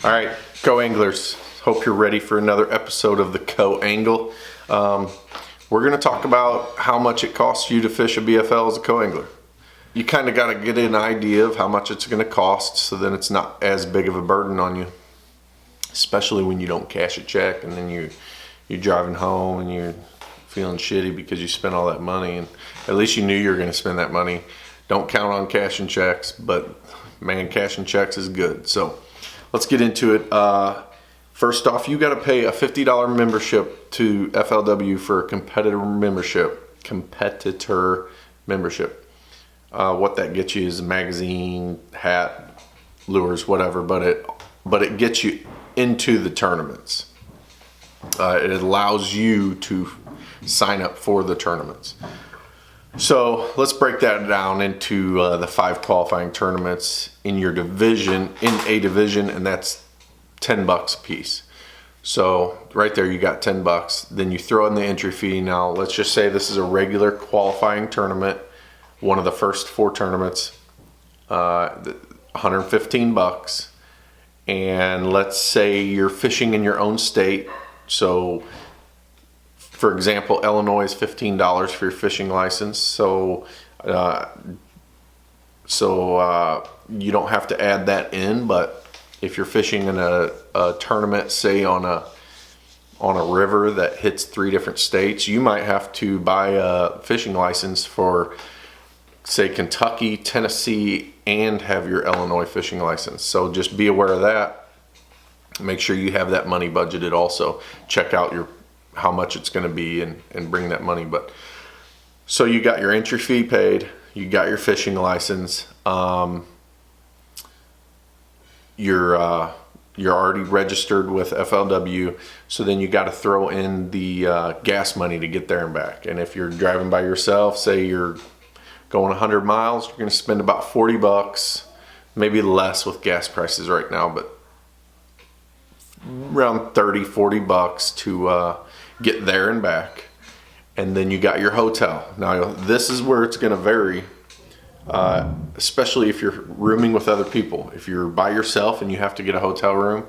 All right, co-anglers, hope you're ready for another episode of the Co-Angle. We're going to talk about how much it costs you to fish a BFL as a co-angler. You kind of got to get an idea of how much it's going to cost, so then it's not as big of a burden on you, especially when you don't cash a check and then you're driving home and you're feeling shitty because you spent all that money, and at least you knew you were going to spend that money. Don't count on cashing checks, but man, cashing checks is good. So let's get into it. First off, you got to pay a $50 membership to FLW for a competitor membership. What that gets you is a magazine, hat, lures, whatever, but it gets you into the tournaments. It allows you to sign up for the tournaments. So let's break that down into the 5 qualifying tournaments in your division, in a division, and that's $10 a piece. So right there you got $10. Then you throw in the entry fee. Now let's just say this is a regular qualifying tournament, one of the first 4 tournaments, $115. And let's say you're fishing in your own state. So for example, Illinois is $15 for your fishing license. So you don't have to add that in, but if you're fishing in a tournament, say on a river that hits 3 different states, you might have to buy a fishing license for, say, Kentucky, Tennessee, and have your Illinois fishing license. So just be aware of that. Make sure you have that money budgeted also. Check out how much it's going to be and bring that money. But so you got your entry fee paid, you got your fishing license, you're already registered with FLW, so then you got to throw in the gas money to get there and back. And if you're driving by yourself, say you're going 100 miles, you're going to spend about $40, maybe less with gas prices right now, but around $30-$40 to get there and back. And then you got your hotel. Now this is where it's going to vary, especially if you're rooming with other people. If you're by yourself and you have to get a hotel room,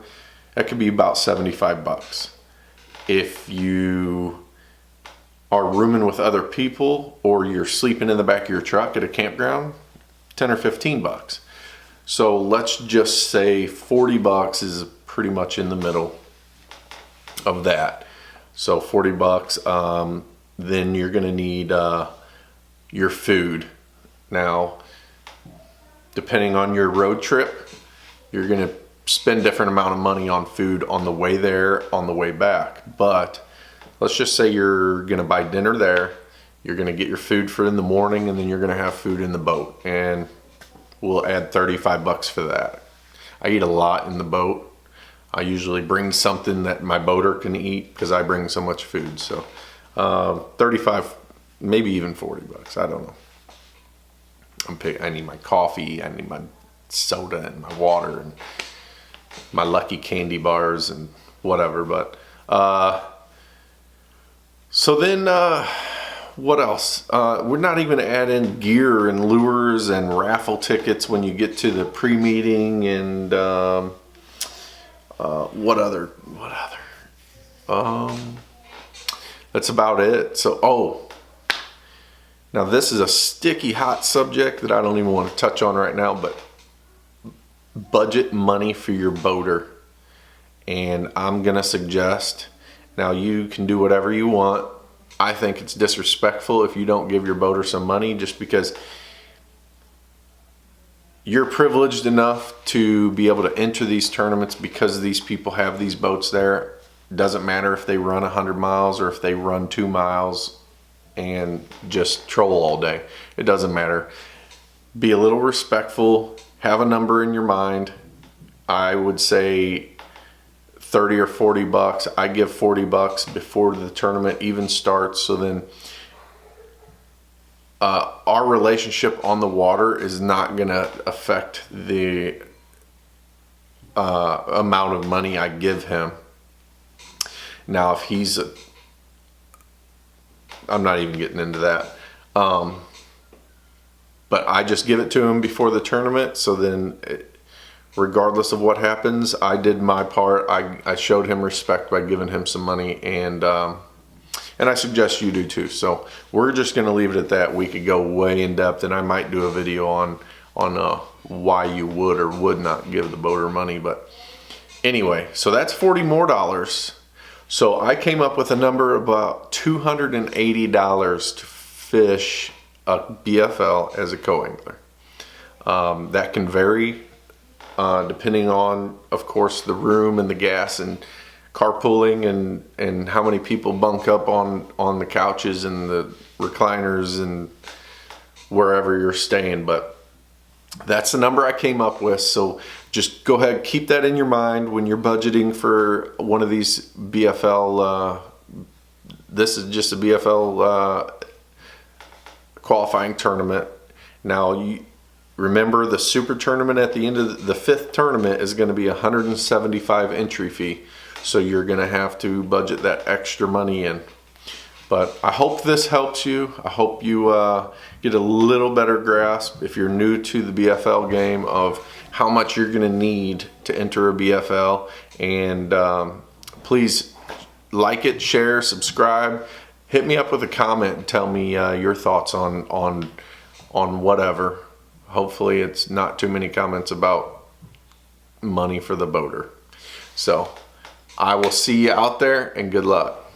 that could be about $75. If you are rooming with other people or you're sleeping in the back of your truck at a campground, $10 or $15. So let's just say $40 is pretty much in the middle of that. So $40, then you're gonna need your food. Now, depending on your road trip, you're gonna spend different amount of money on food on the way there, on the way back. But let's just say you're gonna buy dinner there, you're gonna get your food for in the morning, and then you're gonna have food in the boat. And we'll add $35 for that. I eat a lot in the boat. I usually bring something that my boater can eat because I bring so much food. So 35, maybe even $40. I don't know. I need my coffee, I need my soda and my water and my Lucky candy bars and whatever. But so then what else? We're not even gonna add in gear and lures and raffle tickets when you get to the pre-meeting and what other? That's about it. So, now this is a sticky hot subject that I don't even want to touch on right now, but budget money for your boater. And I'm gonna suggest, now you can do whatever you want. I think it's disrespectful if you don't give your boater some money, just because you're privileged enough to be able to enter these tournaments because these people have these boats there. Doesn't matter if they run 100 miles or if they run 2 miles and just troll all day. It doesn't matter. Be a little respectful. Have a number in your mind. I would say $30 or $40. I give $40 before the tournament even starts, so then our relationship on the water is not going to affect the amount of money I give him. Now, if he's I'm not even getting into that. But I just give it to him before the tournament, so then regardless of what happens, I did my part. I showed him respect by giving him some money, and I suggest you do too. So we're just going to leave it at that. We could go way in depth, and I might do a video on why you would or would not give the boater money. But anyway, so that's $40 more. So I came up with a number of about $280 to fish a BFL as a co-angler. That can vary depending on, of course, the room and the gas and carpooling and how many people bunk up on the couches and the recliners and wherever you're staying. But that's the number I came up with. So just go ahead, keep that in your mind when you're budgeting for one of these BFL. This is just a BFL qualifying tournament. Now, you remember the super tournament at the end of the fifth tournament is going to be $175 entry fee. So you're going to have to budget that extra money in. But I hope this helps you. I hope you get a little better grasp, if you're new to the BFL game, of how much you're going to need to enter a BFL. And please like it, share, subscribe. Hit me up with a comment and tell me your thoughts on whatever. Hopefully it's not too many comments about money for the boater. So I will see you out there, and good luck.